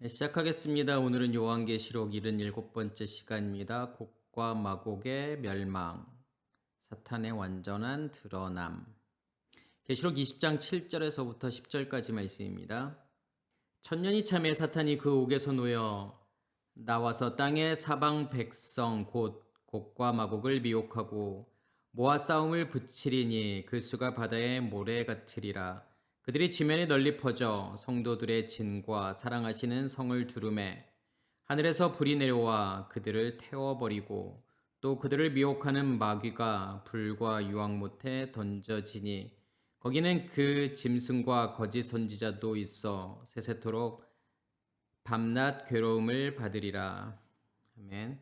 네, 시작하겠습니다. 오늘은 요한계시록 77번째 시간입니다. 곡과 마곡의 멸망, 사탄의 완전한 드러남. 계시록 20장 7절에서부터 10절까지 말씀입니다. 천년이 참에 사탄이 그 옥에서 놓여 나와서 땅의 사방 백성 곧 곡과 마곡을 미혹하고 모아 싸움을 붙이리니 그 수가 바다의 모래 같으리라. 그들이 지면에 널리 퍼져 성도들의 진과 사랑하시는 성을 두루매 하늘에서 불이 내려와 그들을 태워버리고 또 그들을 미혹하는 마귀가 불과 유황 못에 던져지니 거기는 그 짐승과 거짓 선지자도 있어 세세토록 밤낮 괴로움을 받으리라. 아멘.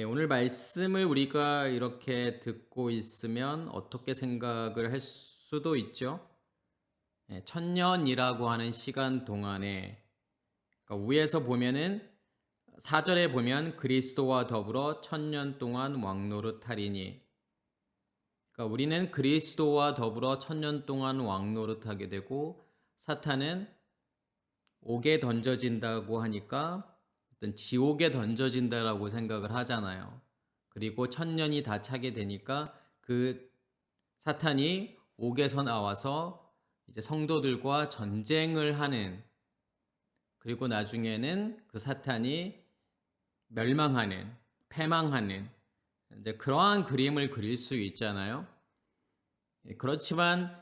오늘 말씀을 우리가 이렇게 듣고 있으면 어떻게 생각을 할 수도 있죠. 천년이라고 하는 시간 동안에, 그러니까 위에서 보면은 4절에 보면 그리스도와 더불어 천년 동안 왕노릇하리니, 그러니까 우리는 그리스도와 더불어 천년 동안 왕노릇하게 되고 사탄은 옥에 던져진다고 하니까 어떤 지옥에 던져진다라고 생각을 하잖아요. 그리고 천년이 다 차게 되니까 그 사탄이 옥에서 나와서 이제 성도들과 전쟁을 하는, 그리고 나중에는 그 사탄이 멸망하는, 패망하는 이제 그러한 그림을 그릴 수 있잖아요. 그렇지만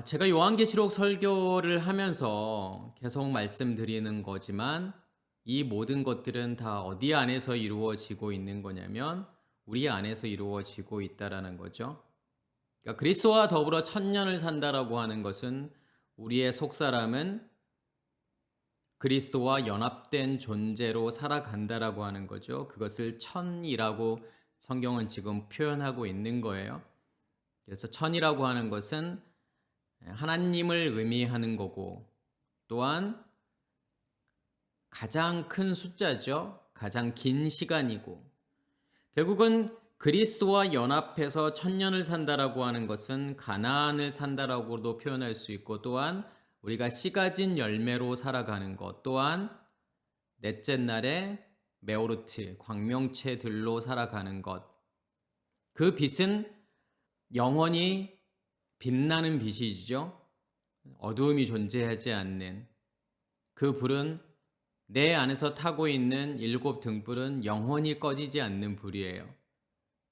제가 요한계시록 설교를 하면서 계속 말씀드리는 거지만 이 모든 것들은 다 어디 안에서 이루어지고 있는 거냐면 우리 안에서 이루어지고 있다라는 거죠. 그러니까 그리스도와 더불어 천년을 산다라고 하는 것은 우리의 속사람은 그리스도와 연합된 존재로 살아간다라고 하는 거죠. 그것을 천이라고 성경은 지금 표현하고 있는 거예요. 그래서 천이라고 하는 것은 하나님을 의미하는 거고, 또한 가장 큰 숫자죠. 가장 긴 시간이고, 결국은 그리스도와 연합해서 천년을 산다라고 하는 것은 가나안을 산다라고도 표현할 수 있고, 또한 우리가 씨 가진 열매로 살아가는 것, 또한 넷째 날에 메오르트 광명체들로 살아가는 것, 그 빛은 영원히 빛나는 빛이죠. 어두움이 존재하지 않는 그 불은, 내 안에서 타고 있는 7 등불은 영원히 꺼지지 않는 불이에요.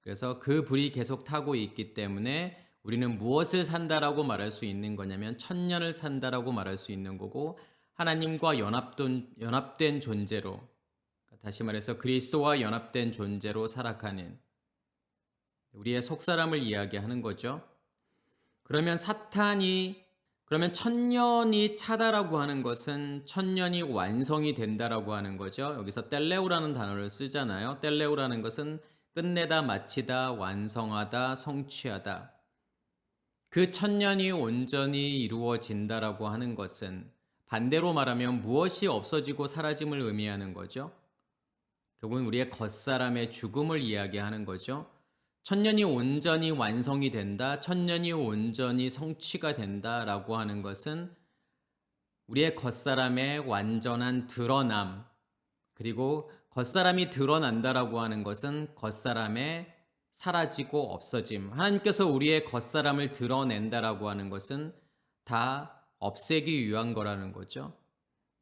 그래서 그 불이 계속 타고 있기 때문에 우리는 무엇을 산다라고 말할 수 있는 거냐면 천년을 산다라고 말할 수 있는 거고, 하나님과 연합된 존재로, 다시 말해서 그리스도와 연합된 존재로 살아가는 우리의 속사람을 이야기하는 거죠. 그러면 그러면 천년이 차다라고 하는 것은 천년이 완성이 된다라고 하는 거죠. 여기서 텔레오라는 단어를 쓰잖아요. 텔레오라는 것은 끝내다, 마치다, 완성하다, 성취하다. 그 천년이 온전히 이루어진다라고 하는 것은 반대로 말하면 무엇이 없어지고 사라짐을 의미하는 거죠. 결국은 우리의 겉사람의 죽음을 이야기하는 거죠. 천년이 온전히 완성이 된다, 천년이 온전히 성취가 된다라고 하는 것은 우리의 겉사람의 완전한 드러남, 그리고 겉사람이 드러난다라고 하는 것은 겉사람의 사라지고 없어짐. 하나님께서 우리의 겉사람을 드러낸다라고 하는 것은 다 없애기 위한 거라는 거죠.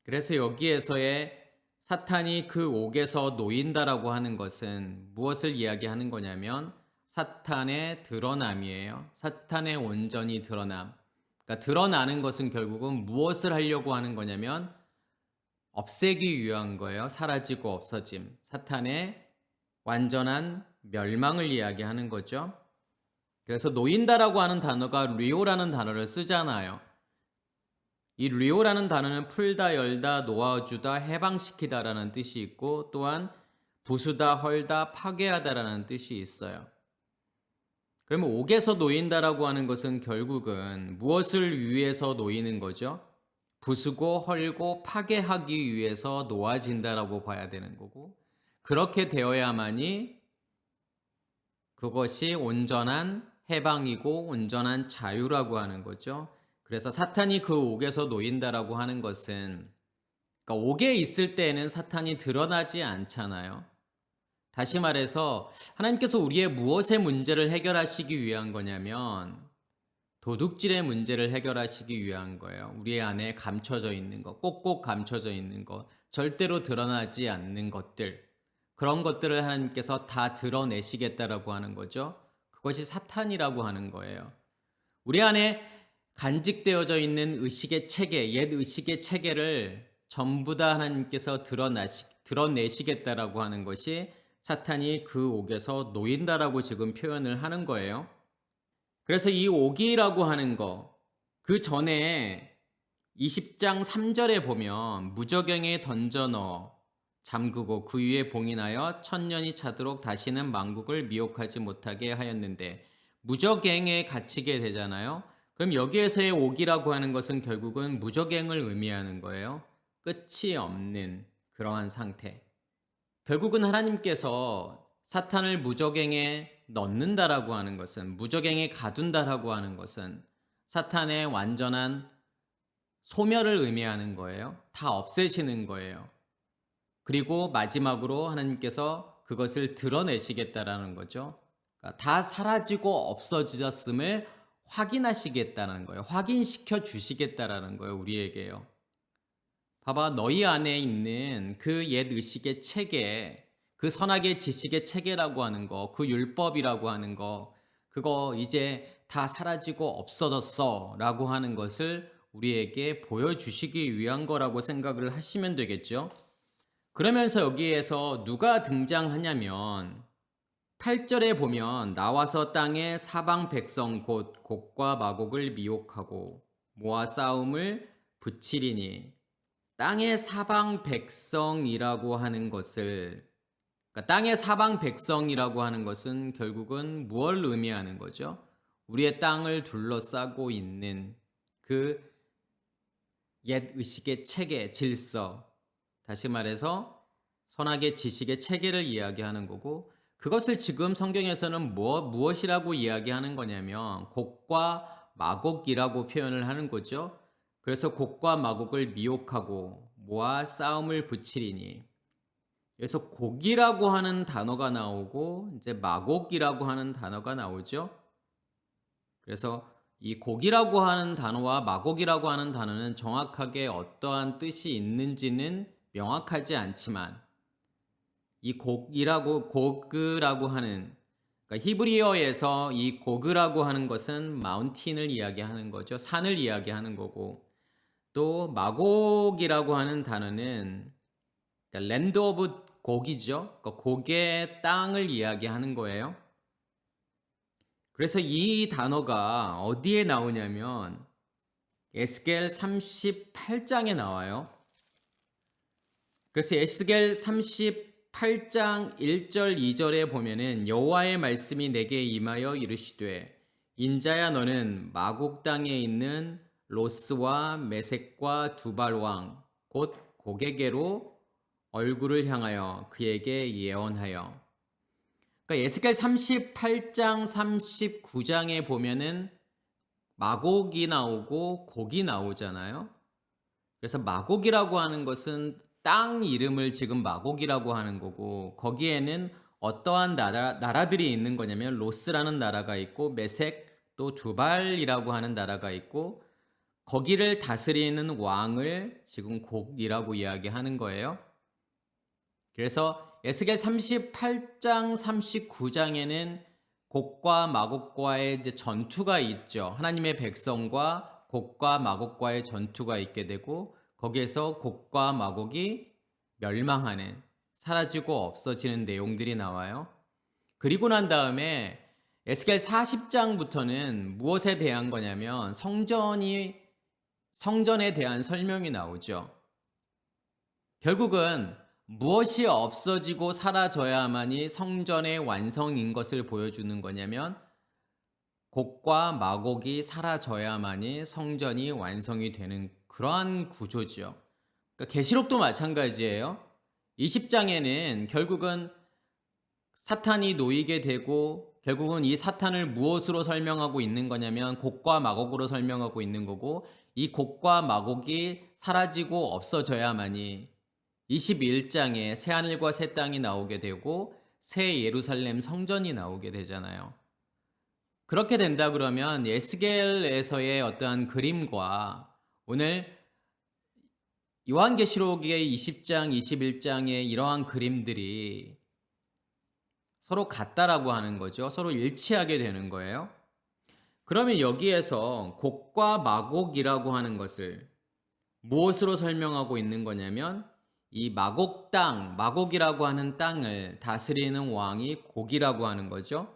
그래서 여기에서의 사탄이 그 옥에서 놓인다라고 하는 것은 무엇을 이야기하는 거냐면 사탄의 드러남이에요. 사탄의 온전히 드러남. 그러니까 드러나는 것은 결국은 무엇을 하려고 하는 거냐면 없애기 위한 거예요. 사라지고 없어짐. 사탄의 완전한 멸망을 이야기하는 거죠. 그래서 놓인다라고 하는 단어가 리오라는 단어를 쓰잖아요. 이 리오라는 단어는 풀다, 열다, 놓아주다, 해방시키다라는 뜻이 있고, 또한 부수다, 헐다, 파괴하다라는 뜻이 있어요. 그러면 옥에서 놓인다라고 하는 것은 결국은 무엇을 위해서 놓이는 거죠? 부수고 헐고 파괴하기 위해서 놓아진다라고 봐야 되는 거고, 그렇게 되어야만이 그것이 온전한 해방이고 온전한 자유라고 하는 거죠. 그래서 사탄이 그 옥에서 놓인다라고 하는 것은 그러니까 옥에 있을 때에는 사탄이 드러나지 않잖아요. 다시 말해서 하나님께서 우리의 무엇의 문제를 해결하시기 위한 거냐면 도둑질의 문제를 해결하시기 위한 거예요. 우리 안에 감춰져 있는 것, 꼭꼭 감춰져 있는 것, 절대로 드러나지 않는 것들, 그런 것들을 하나님께서 다 드러내시겠다라고 하는 거죠. 그것이 사탄이라고 하는 거예요. 우리 안에 간직되어져 있는 의식의 체계, 옛 의식의 체계를 전부 다 하나님께서 드러내시겠다라고 하는 것이 사탄이 그 옥에서 놓인다라고 지금 표현을 하는 거예요. 그래서 이 옥이라고 하는 거, 그 전에 20장 3절에 보면 무저갱에 던져 넣어 잠그고 그 위에 봉인하여 천년이 차도록 다시는 만국을 미혹하지 못하게 하였는데, 무저갱에 갇히게 되잖아요. 그럼 여기에서의 옥이라고 하는 것은 결국은 무저갱을 의미하는 거예요. 끝이 없는 그러한 상태. 결국은 하나님께서 사탄을 무저갱에 넣는다라고 하는 것은, 무저갱에 가둔다라고 하는 것은 사탄의 완전한 소멸을 의미하는 거예요. 다 없애시는 거예요. 그리고 마지막으로 하나님께서 그것을 드러내시겠다라는 거죠. 그러니까 다 사라지고 없어졌음을 확인하시겠다는 거예요. 확인시켜 주시겠다라는 거예요. 우리에게요. 봐봐, 너희 안에 있는 그 옛 의식의 체계, 그 선악의 지식의 체계라고 하는 거, 그 율법이라고 하는 거, 그거 이제 다 사라지고 없어졌어 라고 하는 것을 우리에게 보여주시기 위한 거라고 생각을 하시면 되겠죠. 그러면서 여기에서 누가 등장하냐면 8절에 보면 나와서 땅의 사방 백성 곧 곡과 마곡을 미혹하고 모아 싸움을 붙이리니, 땅의 사방 백성이라고 하는 것을, 그러니까 땅의 사방 백성이라고 하는 것은 결국은 무엇을 의미하는 거죠? 우리의 땅을 둘러싸고 있는 그 옛 의식의 체계, 질서, 다시 말해서 선악의 지식의 체계를 이야기하는 거고, 그것을 지금 성경에서는 무엇이라고 이야기하는 거냐면 곡과 마곡이라고 표현을 하는 거죠. 그래서 곡과 마곡을 미혹하고 모아 싸움을 붙이리니, 그래서 곡이라고 하는 단어가 나오고 이제 마곡이라고 하는 단어가 나오죠. 그래서 이 곡이라고 하는 단어와 마곡이라고 하는 단어는 정확하게 어떠한 뜻이 있는지는 명확하지 않지만, 이 고그라고 하는, 그러니까 히브리어에서 이 고그라고 하는 것은 마운틴을 이야기하는 거죠. 산을 이야기하는 거고, 또 마곡이라고 하는 단어는 그러니까 랜드 오브 곡이죠. 그러니까 곡의 땅을 이야기하는 거예요. 그래서 이 단어가 어디에 나오냐면 에스겔 38장에 나와요. 그래서 에스겔 38장 1절 2절에 보면은 여호와의 말씀이 내게 임하여 이르시되, 인자야 너는 마곡 땅에 있는 로스와 메섹과 두발 왕 곧 고게게로 얼굴을 향하여 그에게 예언하여. 그러니까 에스겔 38장 39장에 보면은 마곡이 나오고 곡이 나오잖아요. 그래서 마곡이라고 하는 것은 땅 이름을 지금 마곡이라고 하는 거고, 거기에는 어떠한 나라들이 있는 거냐면 로스라는 나라가 있고 메색 또 두발이라고 하는 나라가 있고, 거기를 다스리는 왕을 지금 곡이라고 이야기하는 거예요. 그래서 에스겔 38장 39장에는 곡과 마곡과의 이제 전투가 있죠. 하나님의 백성과 곡과 마곡과의 전투가 있게 되고, 거기에서 곡과 마곡이 멸망하는, 사라지고 없어지는 내용들이 나와요. 그리고 난 다음에 에스겔 40장부터는 무엇에 대한 거냐면 성전에 대한 설명이 나오죠. 결국은 무엇이 없어지고 사라져야만이 성전의 완성인 것을 보여주는 거냐면 곡과 마곡이 사라져야만이 성전이 완성이 되는 그러한 구조죠. 그러니까 계시록도 마찬가지예요. 20장에는 결국은 사탄이 놓이게 되고, 결국은 이 사탄을 무엇으로 설명하고 있는 거냐면 곡과 마곡으로 설명하고 있는 거고, 이 곡과 마곡이 사라지고 없어져야만이 21장에 새하늘과 새 땅이 나오게 되고 새 예루살렘 성전이 나오게 되잖아요. 그렇게 된다 그러면 에스겔에서의 어떠한 그림과 오늘 요한계시록의 20장, 21장의 이러한 그림들이 서로 같다라고 하는 거죠. 서로 일치하게 되는 거예요. 그러면 여기에서 곡과 마곡이라고 하는 것을 무엇으로 설명하고 있는 거냐면 이 마곡 땅, 마곡이라고 하는 땅을 다스리는 왕이 곡이라고 하는 거죠.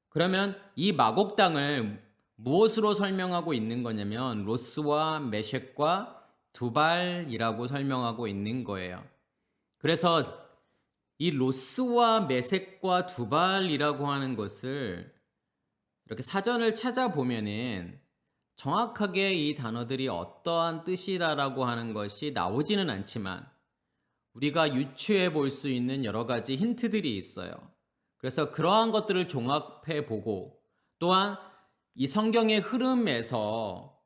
그러면 이 마곡 땅을 무엇으로 설명하고 있는 거냐면 로스와 메셴과 두발이라고 설명하고 있는 거예요. 그래서 이 로스와 메셴과 두발이라고 하는 것을 이렇게 사전을 찾아보면은 정확하게 이 단어들이 어떠한 뜻이라고 하는 것이 나오지는 않지만 우리가 유추해 볼 수 있는 여러 가지 힌트들이 있어요. 그래서 그러한 것들을 종합해 보고 또한 이 성경의 흐름에서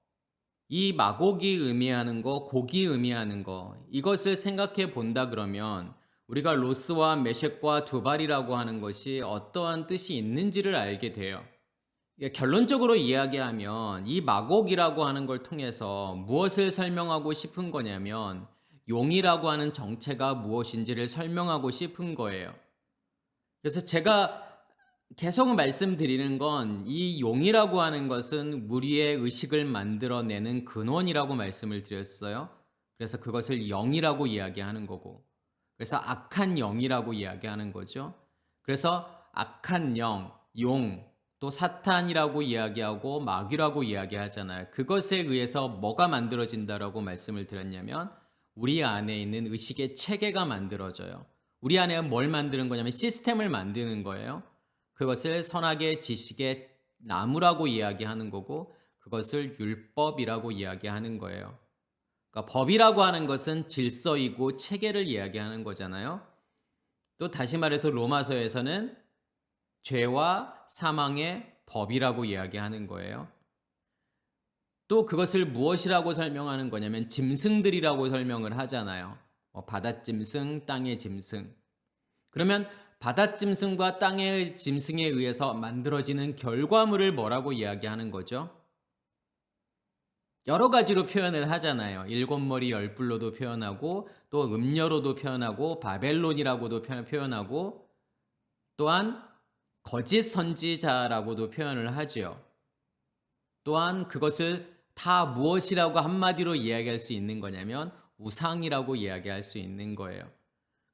이 마곡이 의미하는 거, 곡이 의미하는 거 이것을 생각해 본다 그러면 우리가 로스와 메셴과 두발이라고 하는 것이 어떠한 뜻이 있는지를 알게 돼요. 결론적으로 이야기하면 이 마곡이라고 하는 걸 통해서 무엇을 설명하고 싶은 거냐면 용이라고 하는 정체가 무엇인지를 설명하고 싶은 거예요. 그래서 제가 계속 말씀드리는 건 이 용이라고 하는 것은 우리의 의식을 만들어내는 근원이라고 말씀을 드렸어요. 그래서 그것을 영이라고 이야기하는 거고 그래서 악한 영이라고 이야기하는 거죠. 그래서 악한 영, 용, 또 사탄이라고 이야기하고 마귀라고 이야기하잖아요. 그것에 의해서 뭐가 만들어진다라고 말씀을 드렸냐면 우리 안에 있는 의식의 체계가 만들어져요. 우리 안에 뭘 만드는 거냐면 시스템을 만드는 거예요. 그것을 선악의 지식의 나무라고 이야기하는 거고 그것을 율법이라고 이야기하는 거예요. 그러니까 법이라고 하는 것은 질서이고 체계를 이야기하는 거잖아요. 또 다시 말해서 로마서에서는 죄와 사망의 법이라고 이야기하는 거예요. 또 그것을 무엇이라고 설명하는 거냐면 짐승들이라고 설명을 하잖아요. 바닷짐승, 땅의 짐승. 그러면 바닷짐승과 땅의 짐승에 의해서 만들어지는 결과물을 뭐라고 이야기하는 거죠? 여러 가지로 표현을 하잖아요. 일곱 머리 열 뿔로도 표현하고 또 음녀로도 표현하고 바벨론이라고도 표현하고 또한 거짓 선지자라고도 표현을 하죠. 또한 그것을 다 무엇이라고 한마디로 이야기할 수 있는 거냐면 우상이라고 이야기할 수 있는 거예요.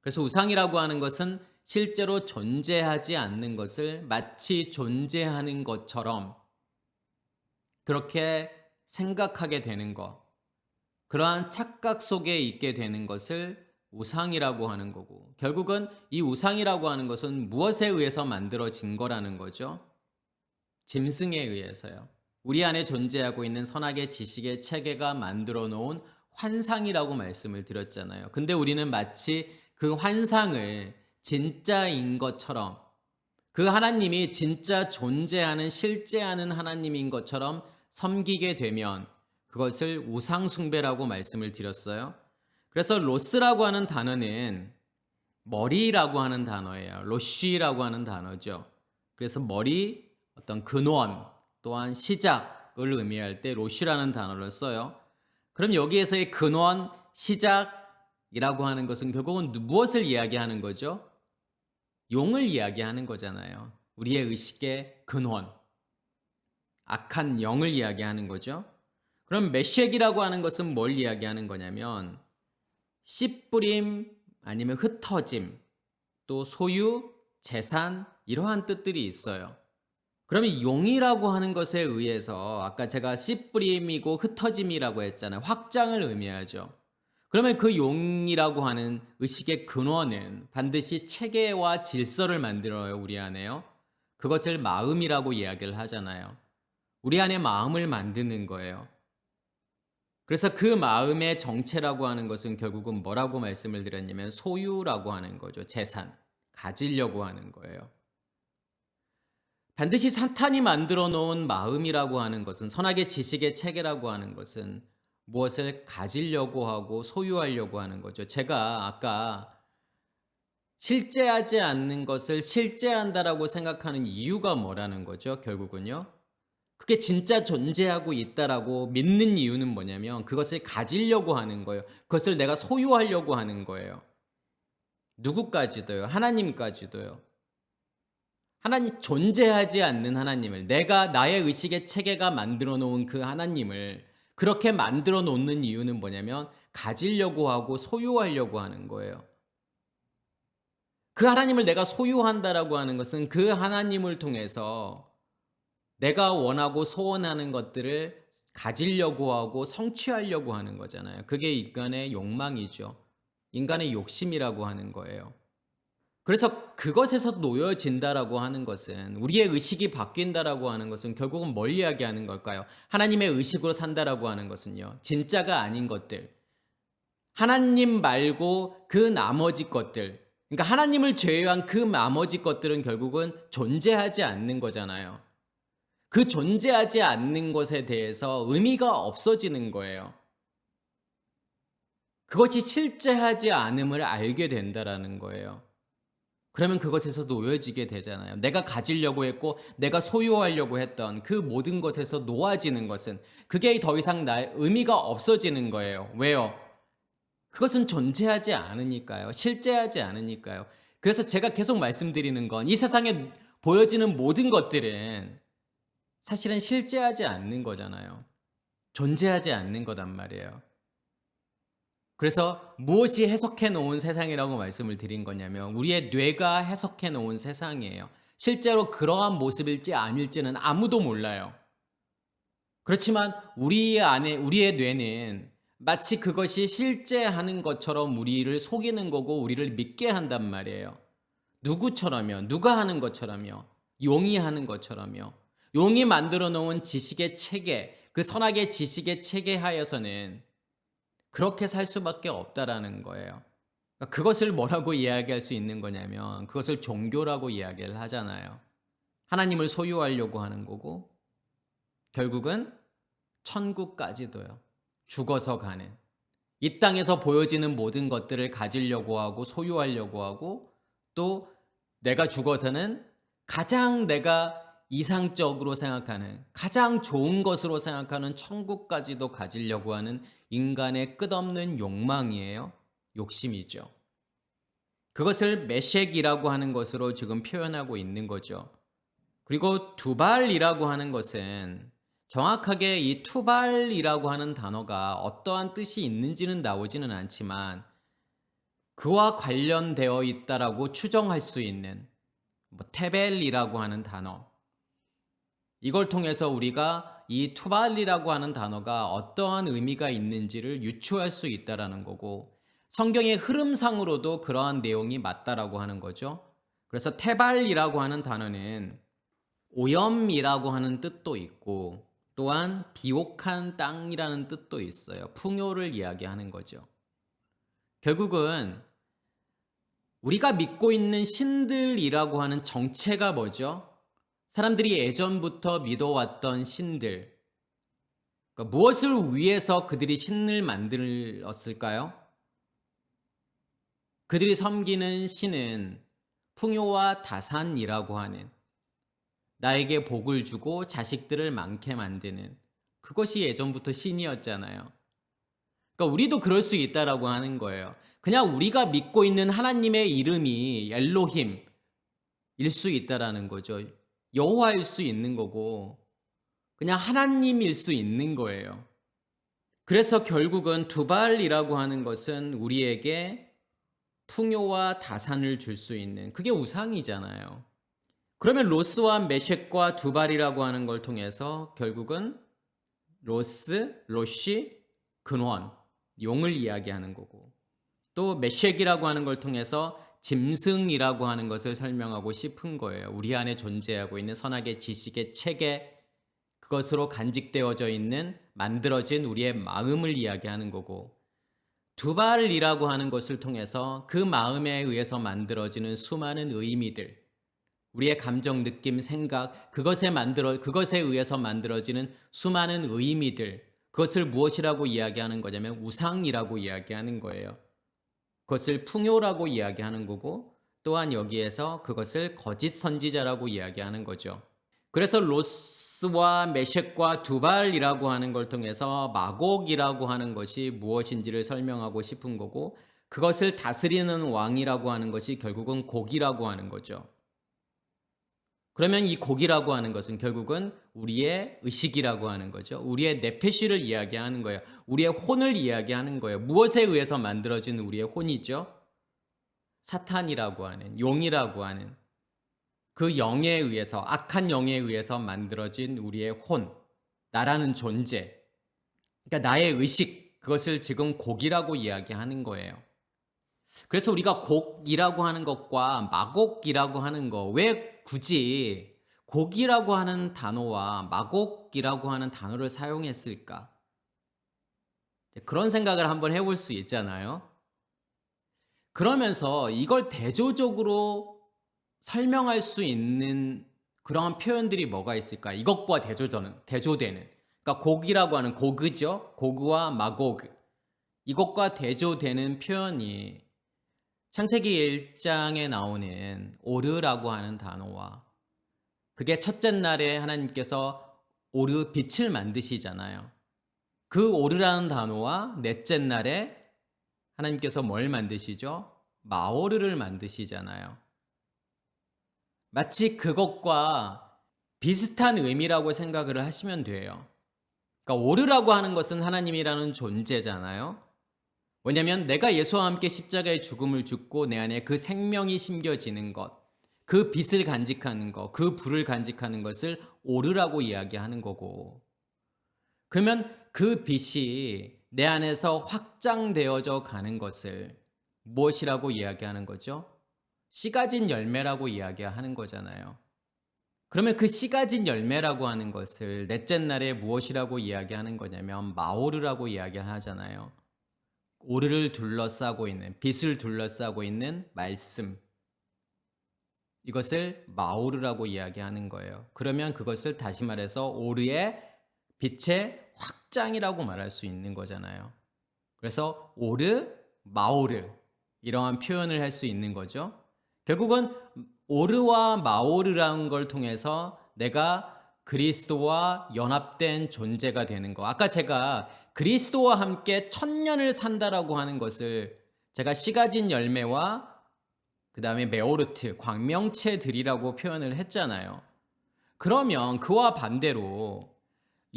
그래서 우상이라고 하는 것은 실제로 존재하지 않는 것을 마치 존재하는 것처럼 그렇게 생각하게 되는 것, 그러한 착각 속에 있게 되는 것을 우상이라고 하는 거고 결국은 이 우상이라고 하는 것은 무엇에 의해서 만들어진 거라는 거죠? 짐승에 의해서요. 우리 안에 존재하고 있는 선악의 지식의 체계가 만들어 놓은 환상이라고 말씀을 드렸잖아요. 근데 우리는 마치 그 환상을 진짜인 것처럼 그 하나님이 진짜 존재하는 실제하는 하나님인 것처럼 섬기게 되면 그것을 우상숭배라고 말씀을 드렸어요. 그래서 로스라고 하는 단어는 머리라고 하는 단어예요. 로쉬라고 하는 단어죠. 그래서 머리, 어떤 근원, 또한 시작을 의미할 때 로쉬라는 단어를 써요. 그럼 여기에서의 근원, 시작이라고 하는 것은 결국은 무엇을 이야기하는 거죠? 용을 이야기하는 거잖아요. 우리의 의식의 근원, 악한 영을 이야기하는 거죠. 그럼 메셴이라고 하는 것은 뭘 이야기하는 거냐면 씨 뿌림 아니면 흩어짐, 또 소유, 재산 이러한 뜻들이 있어요. 그러면 용이라고 하는 것에 의해서 아까 제가 씨 뿌림이고 흩어짐이라고 했잖아요. 확장을 의미하죠. 그러면 그 용이라고 하는 의식의 근원은 반드시 체계와 질서를 만들어요. 우리 안에요. 그것을 마음이라고 이야기를 하잖아요. 우리 안에 마음을 만드는 거예요. 그래서 그 마음의 정체라고 하는 것은 결국은 뭐라고 말씀을 드렸냐면 소유라고 하는 거죠. 재산, 가지려고 하는 거예요. 반드시 사탄이 만들어 놓은 마음이라고 하는 것은, 선악의 지식의 체계라고 하는 것은 무엇을 가지려고 하고 소유하려고 하는 거죠. 제가 아까 실제하지 않는 것을 실제한다라고 생각하는 이유가 뭐라는 거죠, 결국은요. 그게 진짜 존재하고 있다라고 믿는 이유는 뭐냐면 그것을 가지려고 하는 거예요. 그것을 내가 소유하려고 하는 거예요. 누구까지도요. 하나님까지도요. 하나님, 존재하지 않는 하나님을, 내가 나의 의식의 체계가 만들어 놓은 그 하나님을 그렇게 만들어 놓는 이유는 뭐냐면 가지려고 하고 소유하려고 하는 거예요. 그 하나님을 내가 소유한다라고 하는 것은 그 하나님을 통해서 내가 원하고 소원하는 것들을 가지려고 하고 성취하려고 하는 거잖아요. 그게 인간의 욕망이죠. 인간의 욕심이라고 하는 거예요. 그래서 그것에서 놓여진다라고 하는 것은, 우리의 의식이 바뀐다라고 하는 것은 결국은 뭘 이야기하는 걸까요? 하나님의 의식으로 산다라고 하는 것은요, 진짜가 아닌 것들, 하나님 말고 그 나머지 것들, 그러니까 하나님을 제외한 그 나머지 것들은 결국은 존재하지 않는 거잖아요. 그 존재하지 않는 것에 대해서 의미가 없어지는 거예요. 그것이 실제하지 않음을 알게 된다라는 거예요. 그러면 그것에서 놓여지게 되잖아요. 내가 가지려고 했고 내가 소유하려고 했던 그 모든 것에서 놓아지는 것은, 그게 더 이상 나의 의미가 없어지는 거예요. 왜요? 그것은 존재하지 않으니까요. 실제하지 않으니까요. 그래서 제가 계속 말씀드리는 건, 이 세상에 보여지는 모든 것들은 사실은 실제하지 않는 거잖아요. 존재하지 않는 거단 말이에요. 그래서 무엇이 해석해 놓은 세상이라고 말씀을 드린 거냐면, 우리의 뇌가 해석해 놓은 세상이에요. 실제로 그러한 모습일지 아닐지는 아무도 몰라요. 그렇지만 우리의 뇌는 마치 그것이 실제하는 것처럼 우리를 속이는 거고 우리를 믿게 한단 말이에요. 누구처럼요? 누가 하는 것처럼요? 용이 하는 것처럼요. 용이 만들어 놓은 지식의 체계, 그 선악의 지식의 체계 하에서는 그렇게 살 수밖에 없다라는 거예요. 그것을 뭐라고 이야기할 수 있는 거냐면, 그것을 종교라고 이야기를 하잖아요. 하나님을 소유하려고 하는 거고 결국은 천국까지도요. 죽어서 가는, 이 땅에서 보여지는 모든 것들을 가지려고 하고 소유하려고 하고, 또 내가 죽어서는 가장 내가 이상적으로 생각하는, 가장 좋은 것으로 생각하는 천국까지도 가지려고 하는 인간의 끝없는 욕망이에요. 욕심이죠. 그것을 메셴이라고 하는 것으로 지금 표현하고 있는 거죠. 그리고 두발이라고 하는 것은, 정확하게 이 투발이라고 하는 단어가 어떠한 뜻이 있는지는 나오지는 않지만 그와 관련되어 있다라고 추정할 수 있는, 테벨이라고 하는 단어, 이걸 통해서 우리가 이 투발이라고 하는 단어가 어떠한 의미가 있는지를 유추할 수 있다라는 거고, 성경의 흐름상으로도 그러한 내용이 맞다라고 하는 거죠. 그래서 테발이라고 하는 단어는 오염이라고 하는 뜻도 있고, 또한 비옥한 땅이라는 뜻도 있어요. 풍요를 이야기하는 거죠. 결국은 우리가 믿고 있는 신들이라고 하는 정체가 뭐죠? 사람들이 예전부터 믿어왔던 신들, 그러니까 무엇을 위해서 그들이 신을 만들었을까요? 그들이 섬기는 신은 풍요와 다산이라고 하는, 나에게 복을 주고 자식들을 많게 만드는, 그것이 예전부터 신이었잖아요. 그러니까 우리도 그럴 수 있다라고 하는 거예요. 그냥 우리가 믿고 있는 하나님의 이름이 엘로힘일 수 있다라는 거죠. 여호와일 수 있는 거고 그냥 하나님일 수 있는 거예요. 그래서 결국은 두발이라고 하는 것은 우리에게 풍요와 다산을 줄 수 있는, 그게 우상이잖아요. 그러면 로스와 메셴과 두발이라고 하는 걸 통해서 결국은 로스, 로시, 근원, 용을 이야기하는 거고, 또 메셴이라고 하는 걸 통해서 짐승이라고 하는 것을 설명하고 싶은 거예요. 우리 안에 존재하고 있는 선악의 지식의 체계, 그것으로 간직되어져 있는, 만들어진 우리의 마음을 이야기하는 거고, 두발이라고 하는 것을 통해서 그 마음에 의해서 만들어지는 수많은 의미들, 우리의 감정, 느낌, 생각, 그것에 의해서 만들어지는 수많은 의미들, 그것을 무엇이라고 이야기하는 거냐면 우상이라고 이야기하는 거예요. 그것을 풍요라고 이야기하는 거고, 또한 여기에서 그것을 거짓 선지자라고 이야기하는 거죠. 그래서 로스와 메셴과 두발이라고 하는 걸 통해서 마곡이라고 하는 것이 무엇인지를 설명하고 싶은 거고, 그것을 다스리는 왕이라고 하는 것이 결국은 곡이라고 하는 거죠. 그러면 이 곡이라고 하는 것은 결국은 우리의 의식이라고 하는 거죠. 우리의 네페시를 이야기하는 거예요. 우리의 혼을 이야기하는 거예요. 무엇에 의해서 만들어진 우리의 혼이죠? 사탄이라고 하는, 용이라고 하는 그 영에 의해서, 악한 영에 의해서 만들어진 우리의 혼, 나라는 존재, 그러니까 나의 의식, 그것을 지금 곡이라고 이야기하는 거예요. 그래서 우리가 곡이라고 하는 것과 마곡이라고 하는 거, 왜 굳이 곡이라고 하는 단어와 마곡이라고 하는 단어를 사용했을까? 그런 생각을 한번 해볼 수 있잖아요. 그러면서 이걸 대조적으로 설명할 수 있는 그러한 표현들이 뭐가 있을까? 이것과 대조되는. 그러니까 곡이라고 하는 고그죠? 고그와 마고그. 이것과 대조되는 표현이 창세기 1장에 나오는 오르라고 하는 단어와, 그게 첫째 날에 하나님께서 오르 빛을 만드시잖아요. 그 오르라는 단어와 넷째 날에 하나님께서 뭘 만드시죠? 마오르를 만드시잖아요. 마치 그것과 비슷한 의미라고 생각을 하시면 돼요. 그러니까 오르라고 하는 것은 하나님이라는 존재잖아요. 왜냐하면 내가 예수와 함께 십자가의 죽음을 죽고 내 안에 그 생명이 심겨지는 것, 그 빛을 간직하는 것, 그 불을 간직하는 것을 오르라고 이야기하는 거고, 그러면 그 빛이 내 안에서 확장되어져 가는 것을 무엇이라고 이야기하는 거죠? 씨 가진 열매라고 이야기하는 거잖아요. 그러면 그 씨 가진 열매라고 하는 것을 넷째 날에 무엇이라고 이야기하는 거냐면 마오르라고 이야기하잖아요. 오르를 둘러싸고 있는, 빛을 둘러싸고 있는 말씀, 이것을 마오르라고 이야기하는 거예요. 그러면 그것을 다시 말해서 오르의 빛의 확장이라고 말할 수 있는 거잖아요. 그래서 오르, 마오르, 이러한 표현을 할 수 있는 거죠. 결국은 오르와 마오르라는 걸 통해서 내가 그리스도와 연합된 존재가 되는 거. 아까 제가 그리스도와 함께 천년을 산다라고 하는 것을 제가 씨 가진 열매와 그 다음에 메오르트, 광명체들이라고 표현을 했잖아요. 그러면 그와 반대로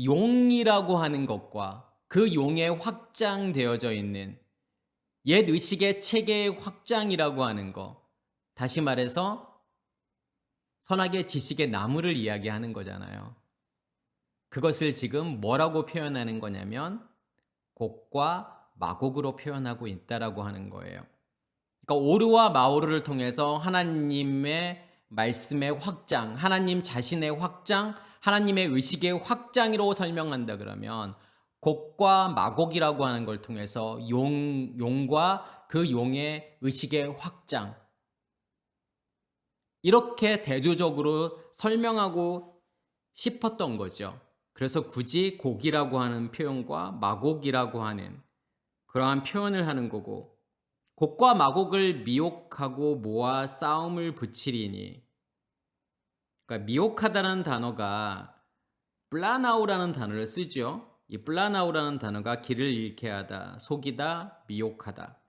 용이라고 하는 것과 그 용에 확장되어져 있는 옛 의식의 체계의 확장이라고 하는 것, 다시 말해서 선악의 지식의 나무를 이야기하는 거잖아요. 그것을 지금 뭐라고 표현하는 거냐면 곡과 마곡으로 표현하고 있다라고 하는 거예요. 그러니까 오르와 마오르를 통해서 하나님의 말씀의 확장, 하나님 자신의 확장, 하나님의 의식의 확장으로 설명한다 그러면 곡과 마곡이라고 하는 걸 통해서 용과 그 용의 의식의 확장, 이렇게 대조적으로 설명하고 싶었던 거죠. 그래서 굳이 곡이라고 하는 표현과 마곡이라고 하는 그러한 표현을 하는 거고, 곡과 마곡을 미혹하고 모아 싸움을 붙이리니, 그러니까 미혹하다는 단어가 플라나우라는 단어를 쓰죠. 이 플라나우라는 단어가 길을 잃게 하다, 속이다, 미혹하다.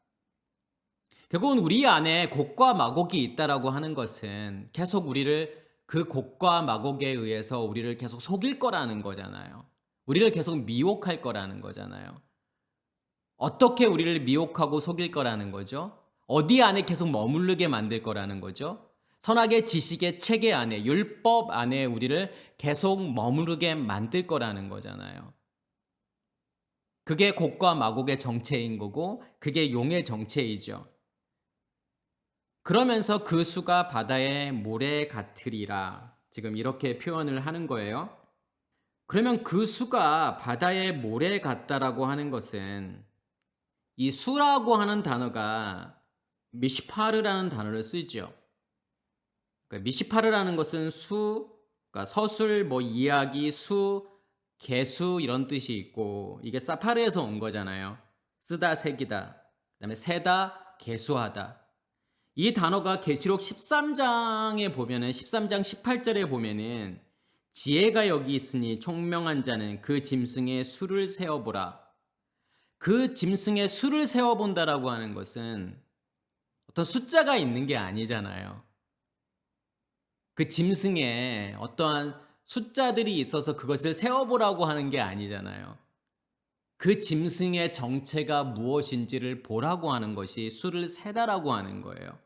결국은 우리 안에 곡과 마곡이 있다라고 하는 것은 계속 우리를 그 곡과 마곡에 의해서 우리를 계속 속일 거라는 거잖아요. 우리를 계속 미혹할 거라는 거잖아요. 어떻게 우리를 미혹하고 속일 거라는 거죠? 어디 안에 계속 머무르게 만들 거라는 거죠? 선악의 지식의 체계 안에, 율법 안에 우리를 계속 머무르게 만들 거라는 거잖아요. 그게 곡과 마곡의 정체인 거고, 그게 용의 정체이죠. 그러면서 그 수가 바다의 모래 같으리라. 지금 이렇게 표현을 하는 거예요. 그러면 그 수가 바다의 모래 같다라고 하는 것은 이 수라고 하는 단어가 미시파르라는 단어를 쓰죠. 그러니까 미시파르라는 것은 그러니까 서술, 뭐 이야기, 개수 이런 뜻이 있고 이게 사파르에서 온 거잖아요. 쓰다, 새기다. 그다음에 세다, 개수하다. 이 단어가 계시록 13장에 보면은 13장 18절에 보면은 지혜가 여기 있으니 총명한 자는 그 짐승의 수를 세어보라. 그 짐승의 수를 세어본다라고 하는 것은 어떤 숫자가 있는 게 아니잖아요. 그 짐승에 어떠한 숫자들이 있어서 그것을 세어보라고 하는 게 아니잖아요. 그 짐승의 정체가 무엇인지를 보라고 하는 것이 수를 세다라고 하는 거예요.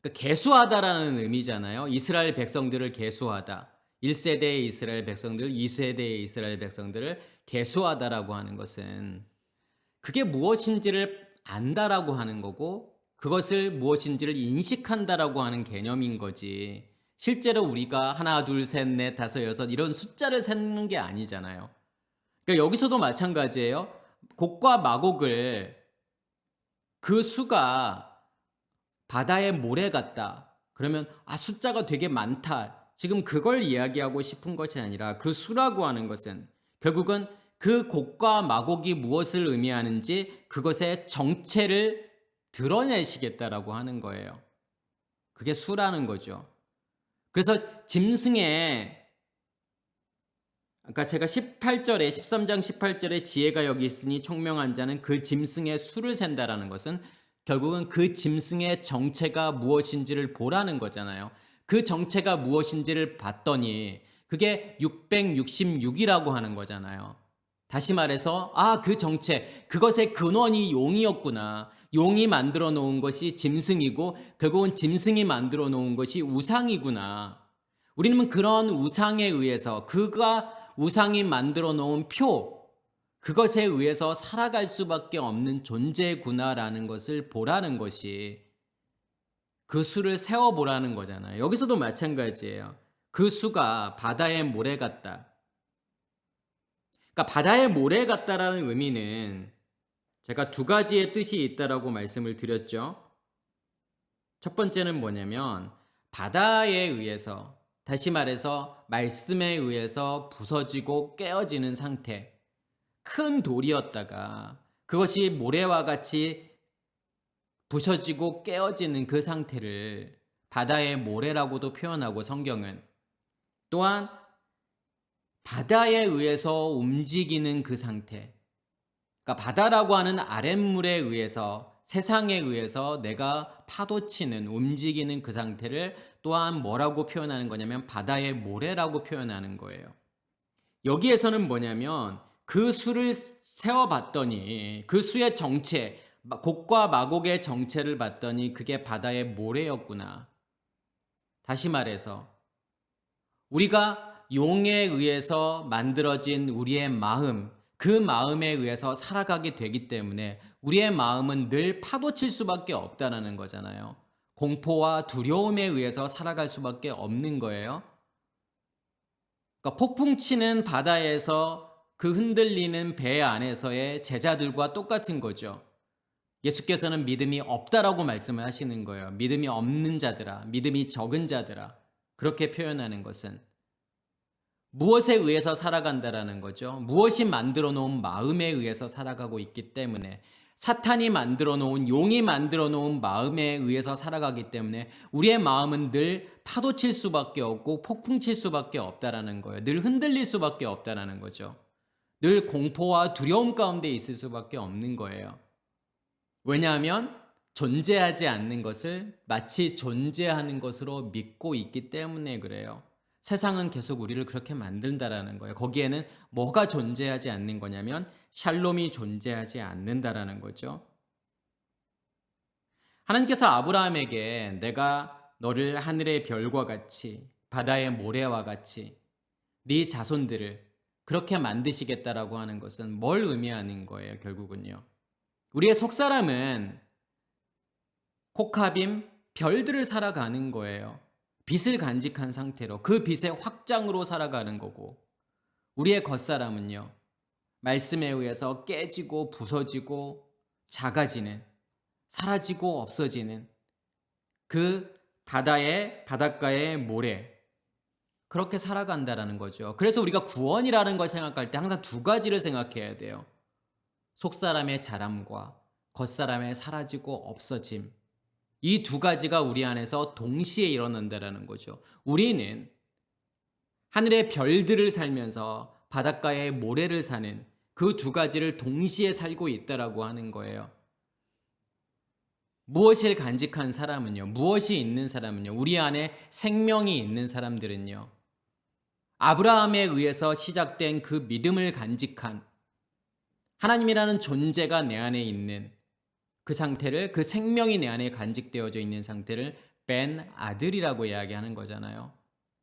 그러니까 계수하다라는 의미잖아요. 이스라엘 백성들을 계수하다. 1세대의 이스라엘 백성들, 2세대의 이스라엘 백성들을 계수하다라고 하는 것은 그게 무엇인지를 안다라고 하는 거고 그것을 무엇인지를 인식한다라고 하는 개념인 거지. 실제로 우리가 하나, 둘, 셋, 넷, 다섯, 여섯 이런 숫자를 세는 게 아니잖아요. 그러니까 여기서도 마찬가지예요. 곡과 마곡을 그 수가 바다의 모래 같다. 그러면 숫자가 되게 많다. 지금 그걸 이야기하고 싶은 것이 아니라 그 수라고 하는 것은 결국은 그 곡과 마곡이 무엇을 의미하는지 그것의 정체를 드러내시겠다라고 하는 거예요. 그게 수라는 거죠. 그래서 짐승의 아까 제가 18절에 13장 18절에 지혜가 여기 있으니 총명한 자는 그 짐승의 수를 센다라는 것은 결국은 그 짐승의 정체가 무엇인지를 보라는 거잖아요. 그 정체가 무엇인지를 봤더니 그게 666이라고 하는 거잖아요. 다시 말해서 그 정체, 그것의 근원이 용이었구나. 용이 만들어 놓은 것이 짐승이고 결국은 짐승이 만들어 놓은 것이 우상이구나. 우리는 그런 우상에 의해서 그가 우상이 만들어 놓은 그것에 의해서 살아갈 수밖에 없는 존재구나라는 것을 보라는 것이 그 수를 세워보라는 거잖아요. 여기서도 마찬가지예요. 그 수가 바다의 모래 같다. 그러니까 바다의 모래 같다라는 의미는 제가 두 가지의 뜻이 있다라고 말씀을 드렸죠. 첫 번째는 뭐냐면 바다에 의해서 다시 말해서 말씀에 의해서 부서지고 깨어지는 상태. 큰 돌이었다가 그것이 모래와 같이 부서지고 깨어지는 그 상태를 바다의 모래라고도 표현하고 성경은 또한 바다에 의해서 움직이는 그 상태. 그러니까 바다라고 하는 아랫물에 의해서 세상에 의해서 내가 파도치는 움직이는 그 상태를 또한 뭐라고 표현하는 거냐면 바다의 모래라고 표현하는 거예요. 여기에서는 뭐냐면 그 수를 세어봤더니 그 수의 정체, 곡과 마곡의 정체를 봤더니 그게 바다의 모래였구나. 다시 말해서 우리가 용에 의해서 만들어진 우리의 마음, 그 마음에 의해서 살아가게 되기 때문에 우리의 마음은 늘 파도칠 수밖에 없다는 거잖아요. 공포와 두려움에 의해서 살아갈 수밖에 없는 거예요. 그러니까 폭풍 치는 바다에서 그 흔들리는 배 안에서의 제자들과 똑같은 거죠. 예수께서는 믿음이 없다라고 말씀을 하시는 거예요. 믿음이 없는 자들아, 믿음이 적은 자들아. 그렇게 표현하는 것은 무엇에 의해서 살아간다라는 거죠. 무엇이 만들어 놓은 마음에 의해서 살아가고 있기 때문에 사탄이 만들어 놓은 용이 만들어 놓은 마음에 의해서 살아가기 때문에 우리의 마음은 늘 파도칠 수밖에 없고 폭풍칠 수밖에 없다라는 거예요. 늘 흔들릴 수밖에 없다라는 거죠. 늘 공포와 두려움 가운데 있을 수밖에 없는 거예요. 왜냐하면 존재하지 않는 것을 마치 존재하는 것으로 믿고 있기 때문에 그래요. 세상은 계속 우리를 그렇게 만든다라는 거예요. 거기에는 뭐가 존재하지 않는 거냐면 샬롬이 존재하지 않는다라는 거죠. 하나님께서 아브라함에게 내가 너를 하늘의 별과 같이 바다의 모래와 같이 네 자손들을 그렇게 만드시겠다라고 하는 것은 뭘 의미하는 거예요, 결국은요. 우리의 속사람은 코카빔, 별들을 살아가는 거예요. 빛을 간직한 상태로 그 빛의 확장으로 살아가는 거고 우리의 겉사람은요. 말씀에 의해서 깨지고 부서지고 작아지는 사라지고 없어지는 그 바닷가의 모래. 그렇게 살아간다라는 거죠. 그래서 우리가 구원이라는 걸 생각할 때 항상 두 가지를 생각해야 돼요. 속사람의 자람과 겉사람의 사라지고 없어짐. 이 두 가지가 우리 안에서 동시에 일어난다라는 거죠. 우리는 하늘의 별들을 살면서 바닷가의 모래를 사는 그 두 가지를 동시에 살고 있다라고 하는 거예요. 무엇을 간직한 사람은요, 무엇이 있는 사람은요, 우리 안에 생명이 있는 사람들은요, 아브라함에 의해서 시작된 그 믿음을 간직한 하나님이라는 존재가 내 안에 있는 그 상태를, 그 생명이 내 안에 간직되어져 있는 상태를 벤 아들이라고 이야기하는 거잖아요.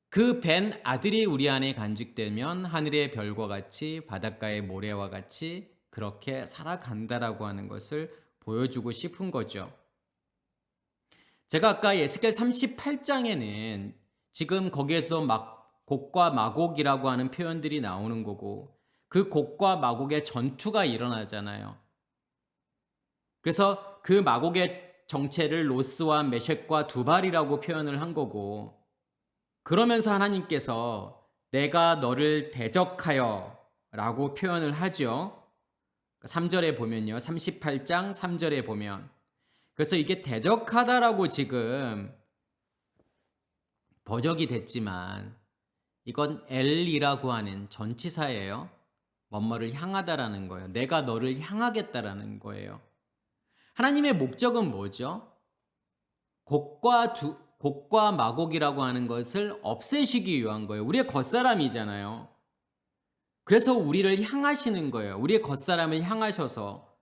그 벤 아들이 우리 안에 간직되면 하늘의 별과 같이 바닷가의 모래와 같이 그렇게 살아간다라고 하는 것을 보여주고 싶은 거죠. 제가 아까 에스겔 38장에는 지금 거기에서 막 곡과 마곡이라고 하는 표현들이 나오는 거고, 그 곡과 마곡의 전투가 일어나잖아요. 그래서 그 마곡의 정체를 로스와 메셴과 두발이라고 표현을 한 거고, 그러면서 하나님께서 내가 너를 대적하여 라고 표현을 하죠. 3절에 보면요, 38장 3절에 보면, 그래서 이게 대적하다라고 지금 번역이 됐지만 이건 엘이라고 하는 전치사예요. 뭐뭐를 향하다라는 거예요. 내가 너를 향하겠다라는 거예요. 하나님의 목적은 뭐죠? 곡과 마곡이라고 하는 것을 없애시기 위한 거예요. 우리의 겉사람이잖아요. 그래서 우리를 향하시는 거예요. 우리의 겉사람을 향하셔서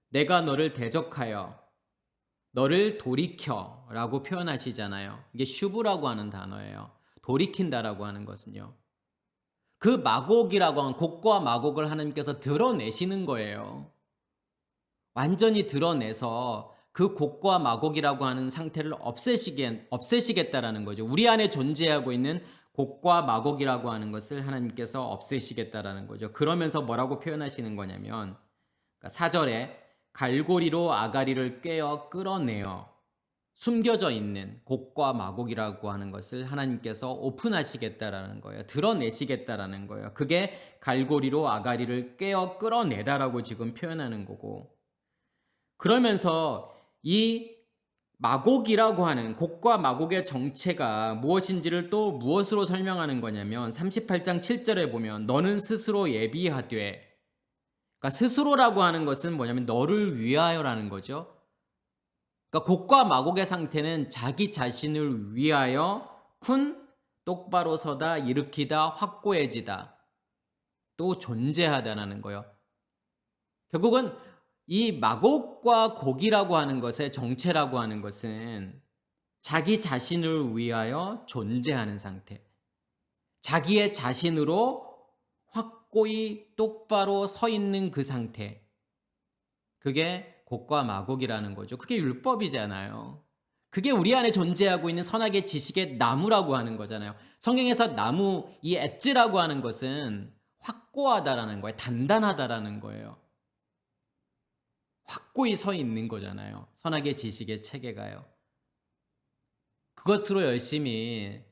내가 너를 대적하여 너를 돌이켜 라고 표현하시잖아요. 이게 슈브라고 하는 단어예요. 돌이킨다라고 하는 것은요. 그 마곡이라고 하는 곡과 마곡을 하나님께서 드러내시는 거예요. 완전히 드러내서 그 곡과 마곡이라고 하는 상태를 없애시겠다라는 거죠. 우리 안에 존재하고 있는 곡과 마곡이라고 하는 것을 하나님께서 없애시겠다라는 거죠. 그러면서 뭐라고 표현하시는 거냐면 4절에 갈고리로 아가리를 꿰어 끌어내어 숨겨져 있는 곡과 마곡이라고 하는 것을 하나님께서 오픈하시겠다라는 거예요. 드러내시겠다라는 거예요. 그게 갈고리로 아가리를 꿰어 끌어내다라고 지금 표현하는 거고, 그러면서 이 마곡이라고 하는 곡과 마곡의 정체가 무엇인지를 또 무엇으로 설명하는 거냐면 38장 7절에 보면 너는 스스로 예비하되, 그러니까 스스로라고 하는 것은 뭐냐면 너를 위하여라는 거죠. 그러니까 곡과 마곡의 상태는 자기 자신을 위하여 똑바로 서다, 일으키다, 확고해지다, 또 존재하다라는 거예요. 결국은 이 마곡과 곡이라고 하는 것의 정체라고 하는 것은 자기 자신을 위하여 존재하는 상태, 자기의 자신으로 확고히 똑바로 서 있는 그 상태, 그게 곡과 마곡이라는 거죠. 그게 율법이잖아요. 그게 우리 안에 존재하고 있는 선악의 지식의 나무라고 하는 거잖아요. 성경에서 나무, 이 엣지라고 하는 것은 확고하다라는 거예요. 단단하다라는 거예요. 확고히 서 있는 거잖아요. 선악의 지식의 체계가요. 그것으로 열심히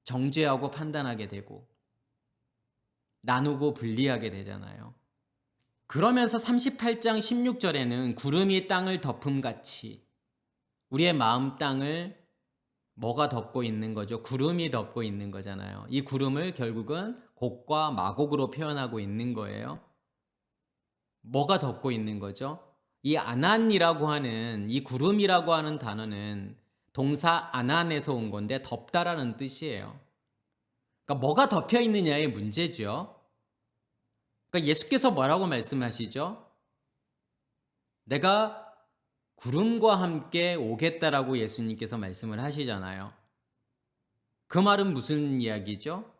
정죄하고 판단하게 되고 나누고 분리하게 되잖아요. 그러면서 38장 16절에는 구름이 땅을 덮음같이 우리의 마음 땅을 뭐가 덮고 있는 거죠? 구름이 덮고 있는 거잖아요. 이 구름을 결국은 곡과 마곡으로 표현하고 있는 거예요. 뭐가 덮고 있는 거죠? 이 아난이라고 하는, 이 구름이라고 하는 단어는 동사 아난에서 온 건데 덮다라는 뜻이에요. 그러니까 뭐가 덮여 있느냐의 문제죠. 그러니까 예수께서 뭐라고 말씀하시죠? 내가 구름과 함께 오겠다라고 예수님께서 말씀을 하시잖아요. 그 말은 무슨 이야기죠?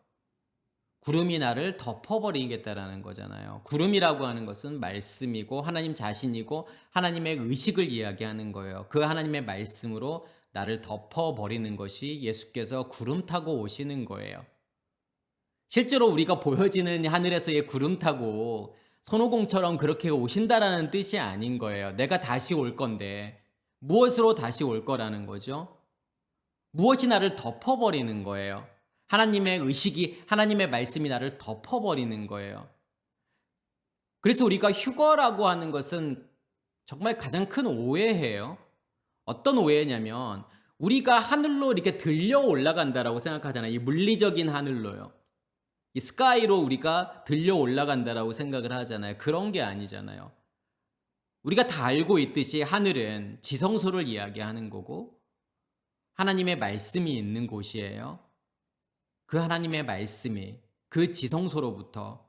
구름이 나를 덮어버리겠다라는 거잖아요. 구름이라고 하는 것은 말씀이고 하나님 자신이고 하나님의 의식을 이야기하는 거예요. 그 하나님의 말씀으로 나를 덮어버리는 것이 예수께서 구름 타고 오시는 거예요. 실제로 우리가 보여지는 하늘에서의 구름 타고 손오공처럼 그렇게 오신다라는 뜻이 아닌 거예요. 내가 다시 올 건데 무엇으로 다시 올 거라는 거죠? 무엇이 나를 덮어버리는 거예요. 하나님의 의식이, 하나님의 말씀이 나를 덮어버리는 거예요. 그래서 우리가 휴거라고 하는 것은 정말 가장 큰 오해예요. 어떤 오해냐면 우리가 하늘로 이렇게 들려 올라간다라고 생각하잖아요. 이 물리적인 하늘로요. 이 스카이로 우리가 들려 올라간다라고 생각을 하잖아요. 그런 게 아니잖아요. 우리가 다 알고 있듯이 하늘은 지성소를 이야기하는 거고 하나님의 말씀이 있는 곳이에요. 그 하나님의 말씀이 그 지성소로부터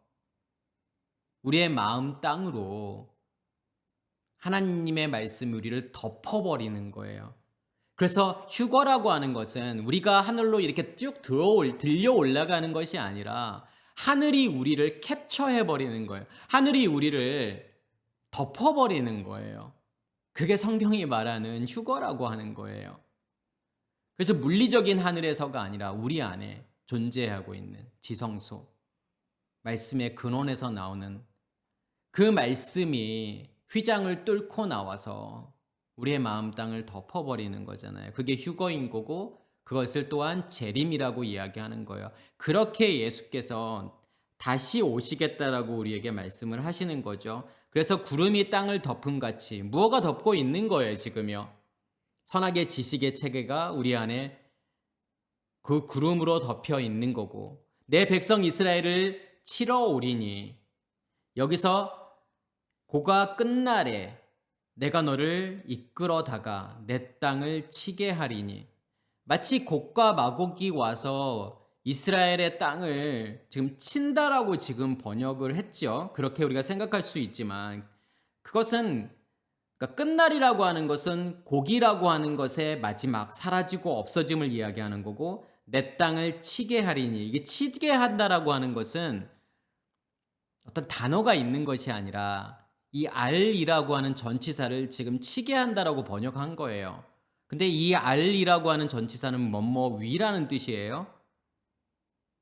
우리의 마음 땅으로 하나님의 말씀이 우리를 덮어버리는 거예요. 그래서 휴거라고 하는 것은 우리가 하늘로 이렇게 쭉 들려 올라가는 것이 아니라 하늘이 우리를 캡처해버리는 거예요. 하늘이 우리를 덮어버리는 거예요. 그게 성경이 말하는 휴거라고 하는 거예요. 그래서 물리적인 하늘에서가 아니라 우리 안에 존재하고 있는 지성소, 말씀의 근원에서 나오는 그 말씀이 휘장을 뚫고 나와서 우리의 마음 땅을 덮어버리는 거잖아요. 그게 휴거인 거고 그것을 또한 재림이라고 이야기하는 거예요. 그렇게 예수께서 다시 오시겠다라고 우리에게 말씀을 하시는 거죠. 그래서 구름이 땅을 덮음 같이 무엇가 덮고 있는 거예요, 지금요. 선악의 지식의 체계가 우리 안에 그 구름으로 덮여 있는 거고 내 백성 이스라엘을 치러 오리니 여기서 고가 끝날에 내가 너를 이끌어다가 내 땅을 치게 하리니 마치 곡과 마곡이 와서 이스라엘의 땅을 지금 친다라고 지금 번역을 했죠. 그렇게 우리가 생각할 수 있지만 그것은 그러니까 끝날이라고 하는 것은 곡이라고 하는 것의 마지막 사라지고 없어짐을 이야기하는 거고 내 땅을 치게 하리니 이게 치게 한다라고 하는 것은 어떤 단어가 있는 것이 아니라 이 알이라고 하는 전치사를 지금 치게 한다라고 번역한 거예요. 근데 이 알이라고 하는 전치사는 뭐뭐 위라는 뜻이에요.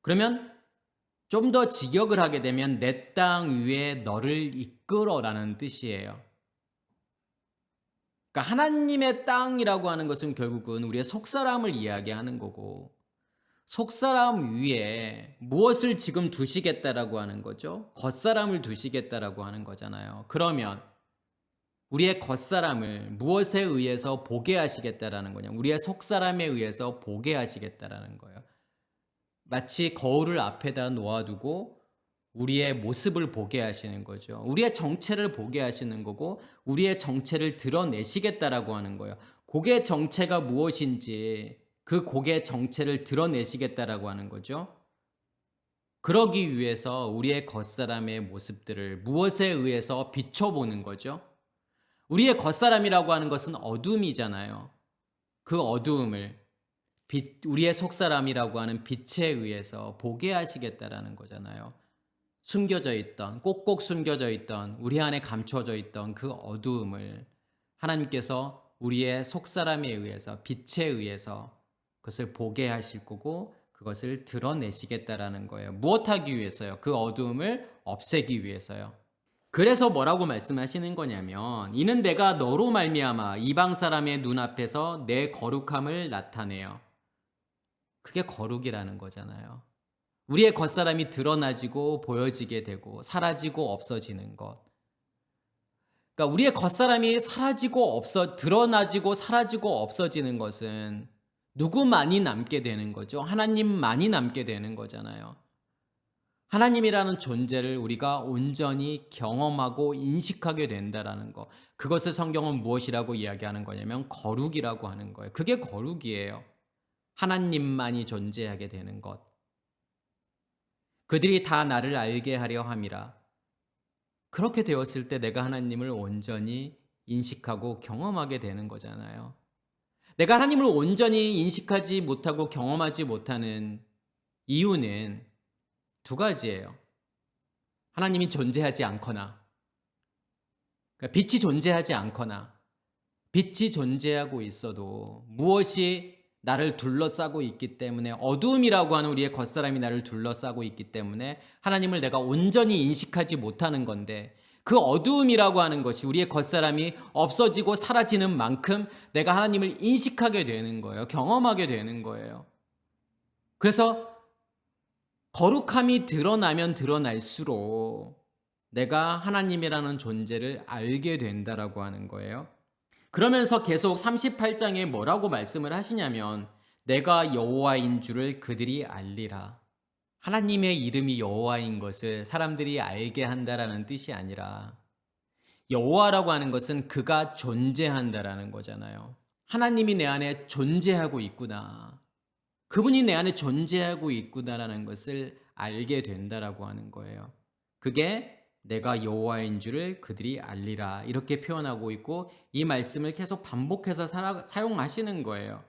그러면 좀 더 직역을 하게 되면 내 땅 위에 너를 이끌어라는 뜻이에요. 그러니까 하나님의 땅이라고 하는 것은 결국은 우리의 속사람을 이야기하는 거고 속사람 위에 무엇을 지금 두시겠다라고 하는 거죠? 겉사람을 두시겠다라고 하는 거잖아요. 그러면 우리의 겉사람을 무엇에 의해서 보게 하시겠다라는 거냐? 우리의 속사람에 의해서 보게 하시겠다라는 거예요. 마치 거울을 앞에다 놓아두고 우리의 모습을 보게 하시는 거죠. 우리의 정체를 보게 하시는 거고 우리의 정체를 드러내시겠다라고 하는 거예요. 곡의 정체가 무엇인지 그 곡의 정체를 드러내시겠다라고 하는 거죠. 그러기 위해서 우리의 겉사람의 모습들을 무엇에 의해서 비춰보는 거죠. 우리의 겉사람이라고 하는 것은 어둠이잖아요. 그 어두움을 우리의 속사람이라고 하는 빛에 의해서 보게 하시겠다라는 거잖아요. 숨겨져 있던, 꼭꼭 숨겨져 있던, 우리 안에 감춰져 있던 그 어두움을 하나님께서 우리의 속사람에 의해서, 빛에 의해서 그것을 보게 하실 거고 그것을 드러내시겠다라는 거예요. 무엇하기 위해서요? 그 어두움을 없애기 위해서요. 그래서 뭐라고 말씀하시는 거냐면 이는 내가 너로 말미암아 이방 사람의 눈앞에서 내 거룩함을 나타내요. 그게 거룩이라는 거잖아요. 우리의 겉사람이 드러나지고 보여지게 되고 사라지고 없어지는 것. 그러니까 우리의 겉사람이 드러나지고 사라지고 없어지는 것은 누구만이 남게 되는 거죠? 하나님만이 남게 되는 거잖아요. 하나님이라는 존재를 우리가 온전히 경험하고 인식하게 된다라는 것. 그것을 성경은 무엇이라고 이야기하는 거냐면 거룩이라고 하는 거예요. 그게 거룩이에요. 하나님만이 존재하게 되는 것. 그들이 다 나를 알게 하려 함이라. 그렇게 되었을 때 내가 하나님을 온전히 인식하고 경험하게 되는 거잖아요. 내가 하나님을 온전히 인식하지 못하고 경험하지 못하는 이유는 두 가지예요. 하나님이 존재하지 않거나, 그러니까 빛이 존재하지 않거나, 빛이 존재하고 있어도 무엇이 나를 둘러싸고 있기 때문에 어두움이라고 하는 우리의 겉사람이 나를 둘러싸고 있기 때문에 하나님을 내가 온전히 인식하지 못하는 건데 그 어두움이라고 하는 것이 우리의 겉사람이 없어지고 사라지는 만큼 내가 하나님을 인식하게 되는 거예요. 경험하게 되는 거예요. 그래서 거룩함이 드러나면 드러날수록 내가 하나님이라는 존재를 알게 된다라고 하는 거예요. 그러면서 계속 38장에 뭐라고 말씀을 하시냐면 내가 여호와인 줄을 그들이 알리라. 하나님의 이름이 여호와인 것을 사람들이 알게 한다라는 뜻이 아니라 여호와라고 하는 것은 그가 존재한다라는 거잖아요. 하나님이 내 안에 존재하고 있구나. 그분이 내 안에 존재하고 있구나라는 것을 알게 된다라고 하는 거예요. 그게 내가 여호와인 줄을 그들이 알리라 이렇게 표현하고 있고 이 말씀을 계속 반복해서 사용하시는 거예요.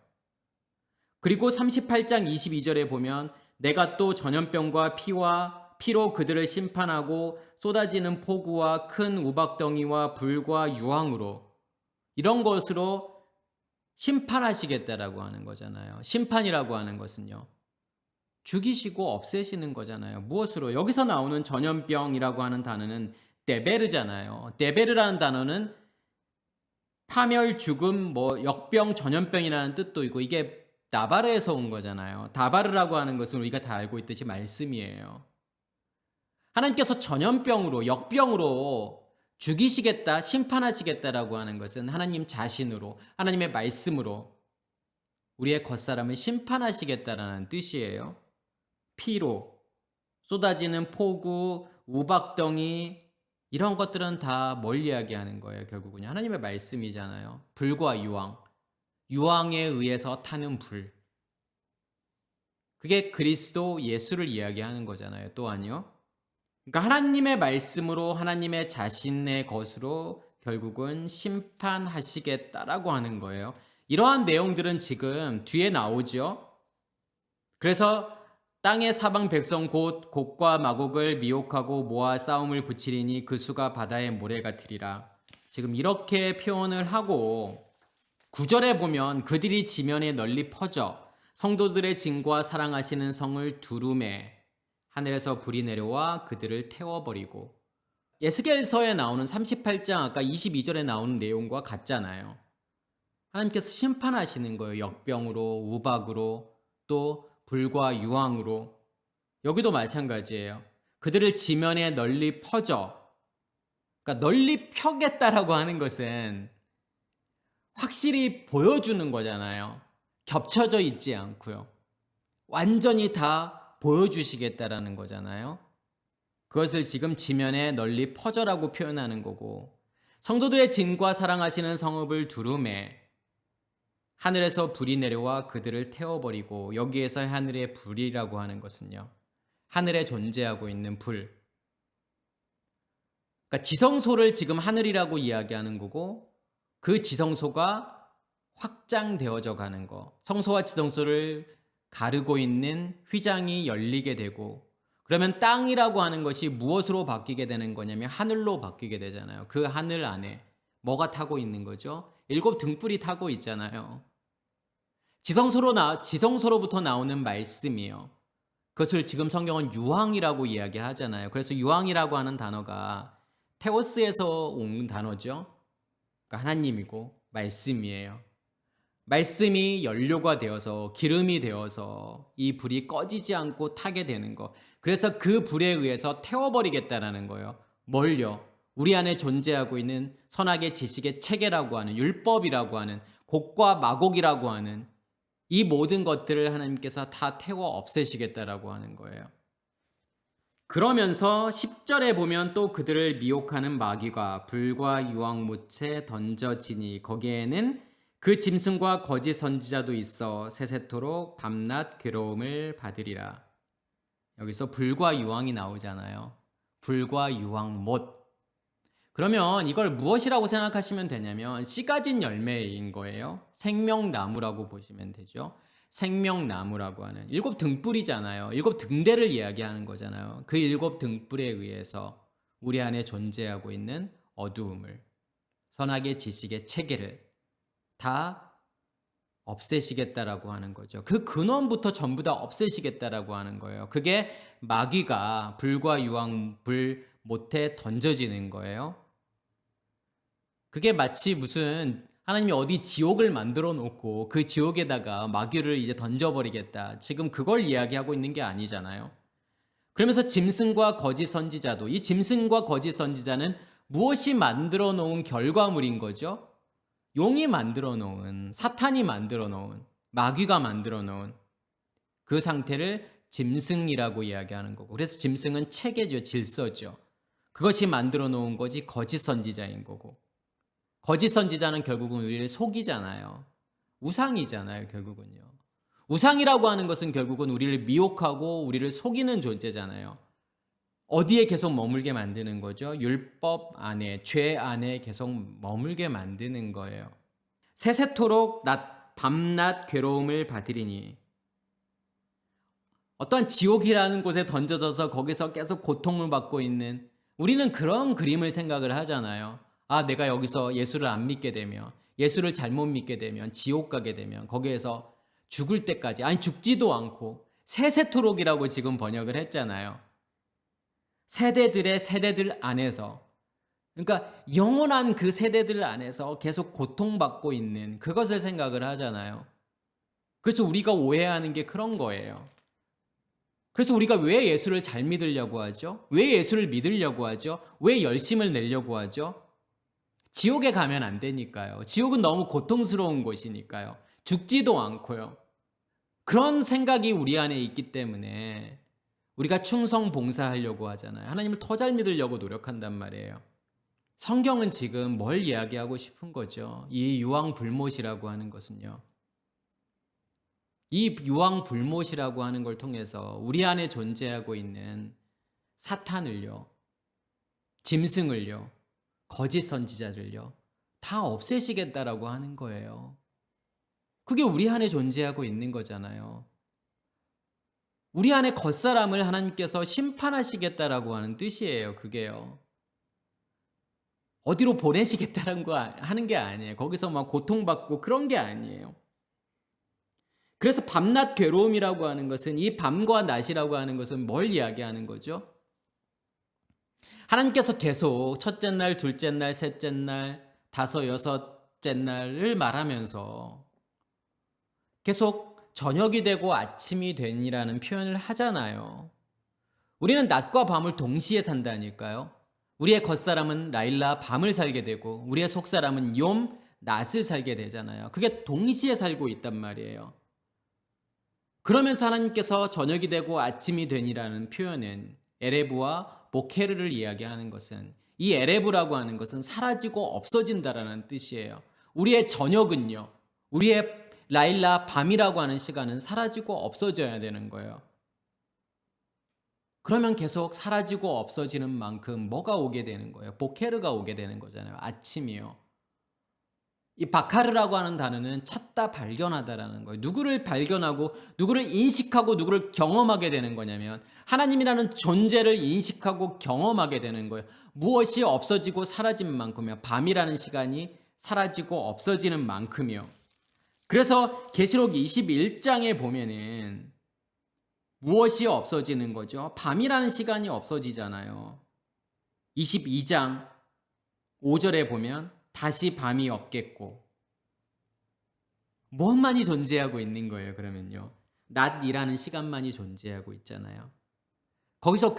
그리고 38장 22절에 보면 내가 또 전염병과 피로 그들을 심판하고 쏟아지는 폭우와 큰 우박덩이와 불과 유황으로 이런 것으로 심판하시겠다라고 하는 거잖아요. 심판이라고 하는 것은요. 죽이시고 없애시는 거잖아요. 무엇으로? 여기서 나오는 전염병이라고 하는 단어는 데베르잖아요. 데베르라는 단어는 파멸, 죽음, 역병, 전염병이라는 뜻도 있고 이게 나바르에서 온 거잖아요. 다바르라고 하는 것은 우리가 다 알고 있듯이 말씀이에요. 하나님께서 전염병으로, 역병으로 죽이시겠다, 심판하시겠다라고 하는 것은 하나님 자신으로, 하나님의 말씀으로 우리의 겉사람을 심판하시겠다라는 뜻이에요. 피로, 쏟아지는 폭우, 우박덩이 이런 것들은 다 뭘 이야기하는 거예요? 결국은 하나님의 말씀이잖아요. 불과 유황, 유황에 의해서 타는 불. 그게 그리스도 예수를 이야기하는 거잖아요. 또한요. 그러니까 하나님의 말씀으로 하나님의 자신의 것으로 결국은 심판하시겠다라고 하는 거예요. 이러한 내용들은 지금 뒤에 나오죠. 그래서 땅의 사방 백성 곧 곡과 마곡을 미혹하고 모아 싸움을 붙이리니 그 수가 바다의 모래 같으리라. 지금 이렇게 표현을 하고 9절에 보면 그들이 지면에 널리 퍼져 성도들의 진과 사랑하시는 성을 두루매 하늘에서 불이 내려와 그들을 태워버리고 에스겔서에 나오는 38장 아까 22절에 나오는 내용과 같잖아요. 하나님께서 심판하시는 거예요. 역병으로 우박으로 또 불과 유황으로 여기도 마찬가지예요. 그들을 지면에 널리 퍼져 그러니까 널리 펴겠다라고 하는 것은 확실히 보여주는 거잖아요. 겹쳐져 있지 않고요. 완전히 다 보여주시겠다라는 거잖아요. 그것을 지금 지면에 널리 퍼져라고 표현하는 거고 성도들의 진과 사랑하시는 성읍을 두루매 하늘에서 불이 내려와 그들을 태워버리고 여기에서 하늘의 불이라고 하는 것은요. 하늘에 존재하고 있는 불. 그러니까 지성소를 지금 하늘이라고 이야기하는 거고 그 지성소가 확장되어져 가는 거. 성소와 지성소를 가르고 있는 휘장이 열리게 되고 그러면 땅이라고 하는 것이 무엇으로 바뀌게 되는 거냐면 하늘로 바뀌게 되잖아요. 그 하늘 안에 뭐가 타고 있는 거죠? 7 등불이 타고 있잖아요. 지성소로부터 나오는 말씀이에요. 그것을 지금 성경은 유황이라고 이야기하잖아요. 그래서 유황이라고 하는 단어가 테오스에서 온 단어죠. 그러니까 하나님이고 말씀이에요. 말씀이 연료가 되어서 기름이 되어서 이 불이 꺼지지 않고 타게 되는 것. 그래서 그 불에 의해서 태워버리겠다라는 거예요. 뭘요? 우리 안에 존재하고 있는 선악의 지식의 체계라고 하는 율법이라고 하는 곡과 마곡이라고 하는 이 모든 것들을 하나님께서 다 태워 없애시겠다라고 하는 거예요. 그러면서 10절에 보면 또 그들을 미혹하는 마귀가 불과 유황못에 던져지니 거기에는 그 짐승과 거짓 선지자도 있어 세세토록 밤낮 괴로움을 받으리라. 여기서 불과 유황이 나오잖아요. 불과 유황못. 그러면 이걸 무엇이라고 생각하시면 되냐면 씨 가진 열매인 거예요. 생명나무라고 보시면 되죠. 생명나무라고 하는 7 등불이잖아요. 7 등대를 이야기하는 거잖아요. 그 7 등불에 의해서 우리 안에 존재하고 있는 어두움을 선악의 지식의 체계를 다 없애시겠다라고 하는 거죠. 그 근원부터 전부 다 없애시겠다라고 하는 거예요. 그게 마귀가 불과 유황, 불, 못해 던져지는 거예요. 그게 마치 무슨 하나님이 어디 지옥을 만들어 놓고 그 지옥에다가 마귀를 이제 던져버리겠다. 지금 그걸 이야기하고 있는 게 아니잖아요. 그러면서 짐승과 거짓 선지자도, 이 짐승과 거짓 선지자는 무엇이 만들어 놓은 결과물인 거죠? 용이 만들어 놓은, 사탄이 만들어 놓은, 마귀가 만들어 놓은 그 상태를 짐승이라고 이야기하는 거고, 그래서 짐승은 체계죠, 질서죠. 그것이 만들어 놓은 것이 거짓 선지자인 거고, 거짓 선지자는 결국은 우리를 속이잖아요. 우상이잖아요, 결국은요. 우상이라고 하는 것은 결국은 우리를 미혹하고 우리를 속이는 존재잖아요. 어디에 계속 머물게 만드는 거죠? 율법 안에, 죄 안에 계속 머물게 만드는 거예요. 세세토록 밤낮 괴로움을 받으리니, 어떠한 지옥이라는 곳에 던져져서 거기서 계속 고통을 받고 있는, 우리는 그런 그림을 생각을 하잖아요. 아, 내가 여기서 예수를 안 믿게 되면, 예수를 잘못 믿게 되면, 지옥 가게 되면 거기에서 죽을 때까지, 아니 죽지도 않고 세세토록이라고 지금 번역을 했잖아요. 세대들의 세대들 안에서, 그러니까 영원한 그 세대들 안에서 계속 고통받고 있는 그것을 생각을 하잖아요. 그래서 우리가 오해하는 게 그런 거예요. 그래서 우리가 왜 예수를 잘 믿으려고 하죠? 왜 예수를 믿으려고 하죠? 왜 열심을 내려고 하죠? 지옥에 가면 안 되니까요. 지옥은 너무 고통스러운 곳이니까요. 죽지도 않고요. 그런 생각이 우리 안에 있기 때문에 우리가 충성 봉사하려고 하잖아요. 하나님을 더 잘 믿으려고 노력한단 말이에요. 성경은 지금 뭘 이야기하고 싶은 거죠? 이 유황불못이라고 하는 것은요. 이 유황불못이라고 하는 걸 통해서 우리 안에 존재하고 있는 사탄을요, 짐승을요, 거짓 선지자들요, 다 없애시겠다라고 하는 거예요. 그게 우리 안에 존재하고 있는 거잖아요. 우리 안에 겉사람을 하나님께서 심판하시겠다라고 하는 뜻이에요. 그게요. 어디로 보내시겠다는 거 하는 게 아니에요. 거기서 막 고통받고 그런 게 아니에요. 그래서 밤낮 괴로움이라고 하는 것은, 이 밤과 낮이라고 하는 것은 뭘 이야기하는 거죠? 하나님께서 계속 첫째 날, 둘째 날, 셋째 날, 다섯, 여섯째 날을 말하면서 계속 저녁이 되고 아침이 되니라는 표현을 하잖아요. 우리는 낮과 밤을 동시에 산다니까요. 우리의 겉사람은 라일라 밤을 살게 되고 우리의 속사람은 욤 낮을 살게 되잖아요. 그게 동시에 살고 있단 말이에요. 그러면서 하나님께서 저녁이 되고 아침이 되니라는 표현은 에레브와 보케르를 이야기하는 것은, 이 에레브라고 하는 것은 사라지고 없어진다라는 뜻이에요. 우리의 저녁은요, 우리의 라일라 밤이라고 하는 시간은 사라지고 없어져야 되는 거예요. 그러면 계속 사라지고 없어지는 만큼 뭐가 오게 되는 거예요? 보케르가 오게 되는 거잖아요. 아침이요. 이 바카르라고 하는 단어는 찾다, 발견하다라는 거예요. 누구를 발견하고 누구를 인식하고 누구를 경험하게 되는 거냐면 하나님이라는 존재를 인식하고 경험하게 되는 거예요. 무엇이 없어지고 사라진 만큼이요. 밤이라는 시간이 사라지고 없어지는 만큼이요. 그래서 계시록 21장에 보면은 무엇이 없어지는 거죠? 밤이라는 시간이 없어지잖아요. 22장 5절에 보면 다시 밤이 없겠고, 무엇만이 존재하고 있는 거예요? 그러면요, 낮이라는 시간만이 존재하고 있잖아요. 거기서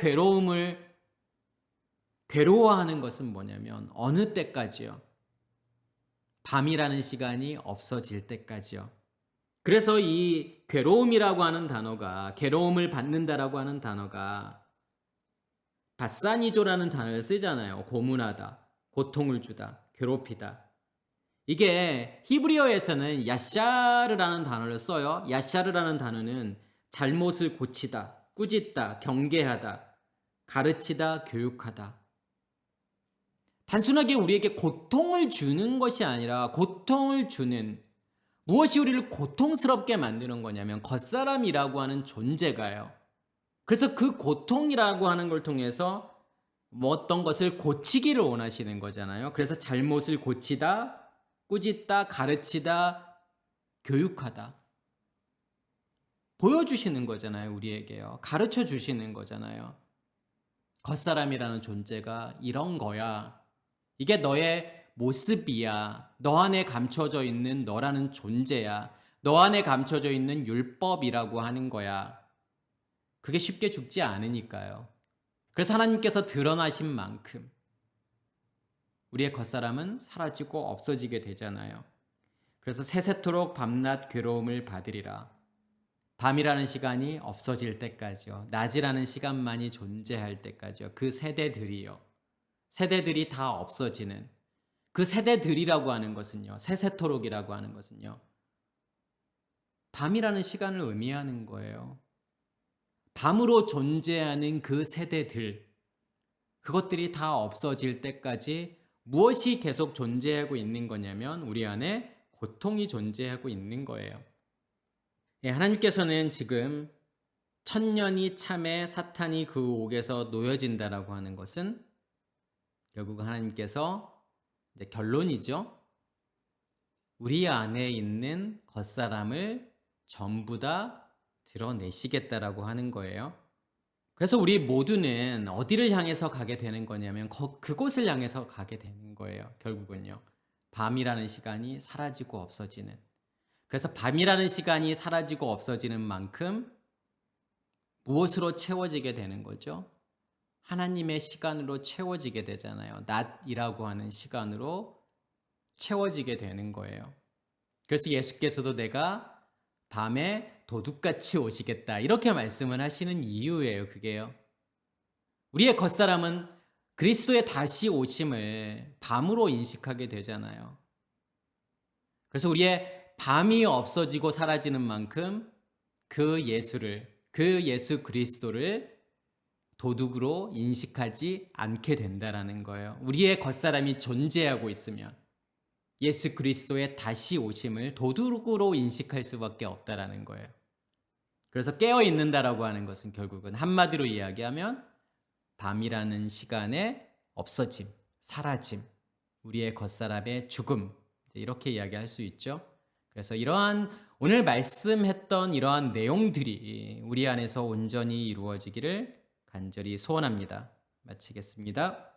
괴로워하는 것은 뭐냐면 어느 때까지요? 밤이라는 시간이 없어질 때까지요. 그래서 이 괴로움이라고 하는 단어가, 괴로움을 받는다라고 하는 단어가 바사니조라는 단어를 쓰잖아요. 고문하다, 고통을 주다, 괴롭히다. 이게 히브리어에서는 야샤르라는 단어를 써요. 야샤르라는 단어는 잘못을 고치다, 꾸짖다, 경계하다, 가르치다, 교육하다. 단순하게 우리에게 고통을 주는 것이 아니라 고통을 주는, 무엇이 우리를 고통스럽게 만드는 거냐면 겉사람이라고 하는 존재가요. 그래서 그 고통이라고 하는 걸 통해서 어떤 것을 고치기를 원하시는 거잖아요. 그래서 잘못을 고치다, 꾸짖다, 가르치다, 교육하다. 보여주시는 거잖아요. 우리에게요. 가르쳐 주시는 거잖아요. 겉사람이라는 존재가 이런 거야. 이게 너의 모습이야. 너 안에 감춰져 있는 너라는 존재야. 너 안에 감춰져 있는 율법이라고 하는 거야. 그게 쉽게 죽지 않으니까요. 그래서 하나님께서 드러나신 만큼 우리의 겉사람은 사라지고 없어지게 되잖아요. 그래서 세세토록 밤낮 괴로움을 받으리라. 밤이라는 시간이 없어질 때까지요. 낮이라는 시간만이 존재할 때까지요. 그 세대들이요. 세대들이 다 없어지는 그 세대들이라고 하는 것은요. 세세토록이라고 하는 것은요. 밤이라는 시간을 의미하는 거예요. 밤으로 존재하는 그 세대들, 그것들이 다 없어질 때까지 무엇이 계속 존재하고 있는 거냐면 우리 안에 고통이 존재하고 있는 거예요. 하나님께서는 지금 천년이 참에 사탄이 그 옥에서 놓여진다라고 하는 것은 결국 하나님께서 이제 결론이죠. 우리 안에 있는 겉사람을 전부 다 드러내시겠다라고 하는 거예요. 그래서 우리 모두는 어디를 향해서 가게 되는 거냐면 그곳을 향해서 가게 되는 거예요. 결국은요. 밤이라는 시간이 사라지고 없어지는. 그래서 밤이라는 시간이 사라지고 없어지는 만큼 무엇으로 채워지게 되는 거죠? 하나님의 시간으로 채워지게 되잖아요. 낮이라고 하는 시간으로 채워지게 되는 거예요. 그래서 예수께서도 내가 밤에 도둑같이 오시겠다 이렇게 말씀을 하시는 이유예요. 그게요. 우리의 겉사람은 그리스도의 다시 오심을 밤으로 인식하게 되잖아요. 그래서 우리의 밤이 없어지고 사라지는 만큼 그 예수 그리스도를 도둑으로 인식하지 않게 된다라는 거예요. 우리의 겉사람이 존재하고 있으면 예수 그리스도의 다시 오심을 도둑으로 인식할 수밖에 없다라는 거예요. 그래서 깨어 있는다라고 하는 것은 결국은 한마디로 이야기하면 밤이라는 시간의 없어짐, 사라짐, 우리의 겉사람의 죽음, 이렇게 이야기할 수 있죠. 그래서 이러한 오늘 말씀했던 이러한 내용들이 우리 안에서 온전히 이루어지기를 간절히 소원합니다. 마치겠습니다.